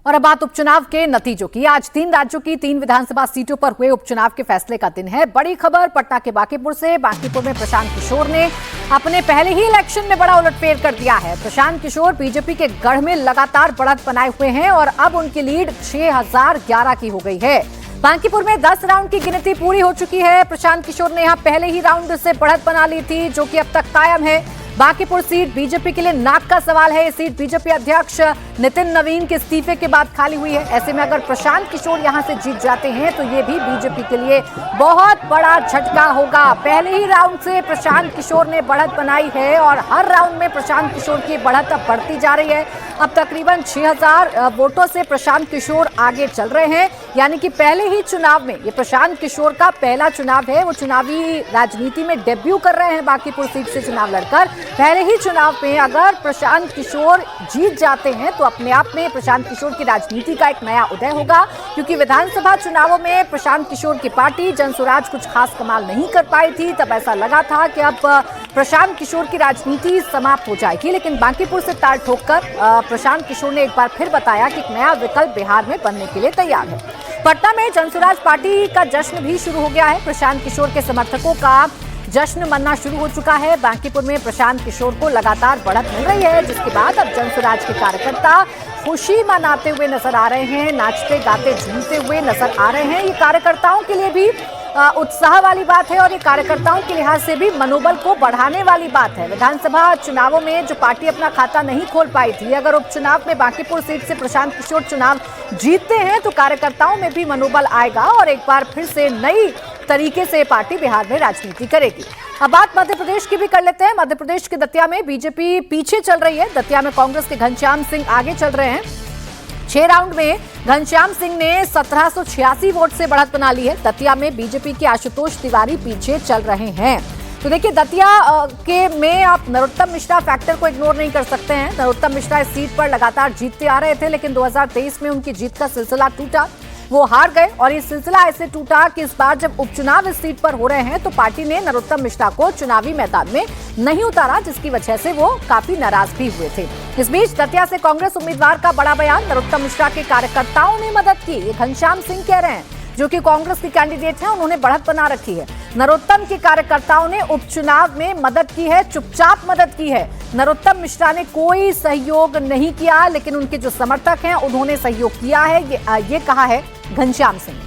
और अब बात उपचुनाव के नतीजों की। आज 3 राज्यों की 3 विधानसभा सीटों पर हुए उपचुनाव के फैसले का दिन है। बड़ी खबर पटना के बांकीपुर से। बांकीपुर में प्रशांत किशोर ने अपने पहले ही इलेक्शन में बड़ा उलटफेर कर दिया है। प्रशांत किशोर बीजेपी के गढ़ में लगातार बढ़त बनाए हुए हैं और अब उनकी लीड 6011 की हो गई है। बांकीपुर में 10 राउंड की गिनती पूरी हो चुकी है। प्रशांत किशोर ने यहां पहले ही राउंड से बढ़त बना ली थी, जो कि अब तक कायम है। बांकीपुर सीट बीजेपी के लिए नाक का सवाल है। ये सीट बीजेपी अध्यक्ष नितिन नवीन के इस्तीफे के बाद खाली हुई है। ऐसे में अगर प्रशांत किशोर यहां से जीत जाते हैं तो ये भी बीजेपी के लिए बहुत बड़ा झटका होगा। पहले ही राउंड से प्रशांत किशोर ने बढ़त बनाई है और हर राउंड में प्रशांत किशोर की बढ़त अब बढ़ती जा रही है। अब तकरीबन 6000 वोटों से प्रशांत किशोर आगे चल रहे हैं। यानी कि पहले ही चुनाव में ये प्रशांत किशोर का पहला चुनाव है। वो चुनावी राजनीति में डेब्यू कर रहे हैं। बांकीपुर सीट से चुनाव लड़कर पहले ही चुनाव में अगर प्रशांत किशोर जीत जाते हैं तो अपने आप में प्रशांत किशोर की राजनीति का एक नया उदय होगा, क्योंकि विधानसभा चुनावों में प्रशांत किशोर की पार्टी जनसुराज कुछ खास कमाल नहीं कर पाई थी। तब ऐसा लगा था कि अब प्रशांत किशोर की राजनीति समाप्त हो जाएगी, लेकिन बांकीपुर से ताल ठोककर प्रशांत किशोर ने एक बार फिर बताया कि एक नया विकल्प बिहार में बनने के लिए तैयार है। पटना में जनसुराज पार्टी का जश्न भी शुरू हो गया है। प्रशांत किशोर के समर्थकों का जश्न मनना शुरू हो चुका है। बांकीपुर में प्रशांत किशोर को लगातार बढ़त मिल रही है, जिसके बाद अब जनसुराज के कार्यकर्ता खुशी मनाते हुए नजर आ रहे हैं, नाचते गाते झूमते हुए नजर आ रहे हैं। ये कार्यकर्ताओं के लिए भी उत्साह वाली बात है और ये कार्यकर्ताओं के लिहाज से भी मनोबल को बढ़ाने वाली बात है। विधानसभा चुनावों में जो पार्टी अपना खाता नहीं खोल पाई थी, अगर उपचुनाव में बांकीपुर सीट से प्रशांत किशोर चुनाव जीतते हैं तो कार्यकर्ताओं में भी मनोबल आएगा और एक बार फिर से नई तरीके से पार्टी बिहार में राजनीति करेगी। अब बात मध्य प्रदेश की भी कर लेते हैं। मध्य प्रदेश के दतिया में बीजेपी पीछे चल रही है। दतिया में कांग्रेस के घनश्याम सिंह आगे चल रहे हैं। 6 राउंड में घनश्याम सिंह ने 1786 वोट से बढ़त बना ली है। दतिया में बीजेपी के आशुतोष तिवारी पीछे चल रहे हैं। तो देखिए, दतिया के में आप नरोत्तम मिश्रा फैक्टर को इग्नोर नहीं कर सकते हैं। नरोत्तम मिश्रा इस सीट पर लगातार जीतते आ रहे थे, लेकिन 2023 में उनकी जीत का सिलसिला टूटा, वो हार गए। और ये सिलसिला ऐसे टूटा कि इस बार जब उपचुनाव इस सीट पर हो रहे हैं तो पार्टी ने नरोत्तम मिश्रा को चुनावी मैदान में नहीं उतारा, जिसकी वजह से वो काफी नाराज भी हुए थे। इस बीच दतिया से कांग्रेस उम्मीदवार का बड़ा बयान। नरोत्तम मिश्रा के कार्यकर्ताओं ने मदद की, ये घनश्याम सिंह कह रहे हैं, जो कि कांग्रेस के कैंडिडेट हैं। उन्होंने बढ़त बना रखी है। नरोत्तम के कार्यकर्ताओं ने उपचुनाव में मदद की है, चुपचाप मदद की है। नरोत्तम मिश्रा ने कोई सहयोग नहीं किया, लेकिन उनके जो समर्थक हैं उन्होंने सहयोग किया है, ये कहा है घनश्याम सिंह।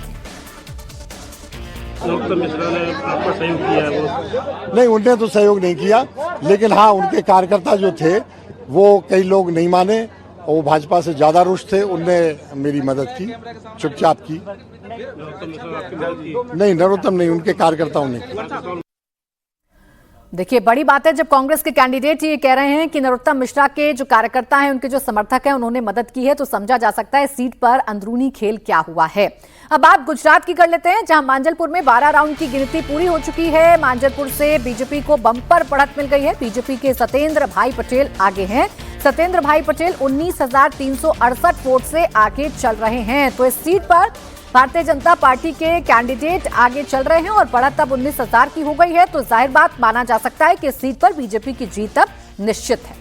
नरोत्तम मिश्रा ने आपका सहयोग किया है? वो नहीं, उनने तो सहयोग नहीं किया, लेकिन हाँ, उनके कार्यकर्ता जो थे वो कई लोग नहीं माने और वो भाजपा से ज्यादा रुष्ट थे। उनने मेरी मदद की, चुपचाप की। नरोत्तम मिश्रा आपकी मदद की? नहीं, नरोत्तम नहीं, उनके कार्यकर्ताओं ने की। देखिए, बड़ी बात है जब कांग्रेस के कैंडिडेट ये कह रहे हैं कि नरोत्तम मिश्रा के जो कार्यकर्ता हैं, उनके जो समर्थक हैं, उन्होंने मदद की है, तो समझा जा सकता है सीट पर अंदरूनी खेल क्या हुआ है। अब बात गुजरात की कर लेते हैं, जहां मांजलपुर में 12 राउंड की गिनती पूरी हो चुकी है। मांजलपुर से बीजेपी को बंपर बढ़त मिल गई है। बीजेपी के सत्येंद्र भाई पटेल आगे हैं। सत्येंद्र भाई पटेल 19,368 वोट से आगे चल रहे हैं। तो इस सीट पर भारतीय जनता पार्टी के कैंडिडेट आगे चल रहे हैं और बढ़त अब 19,000 की हो गई है। तो जाहिर बात माना जा सकता है कि इस सीट पर बीजेपी की जीत अब निश्चित है।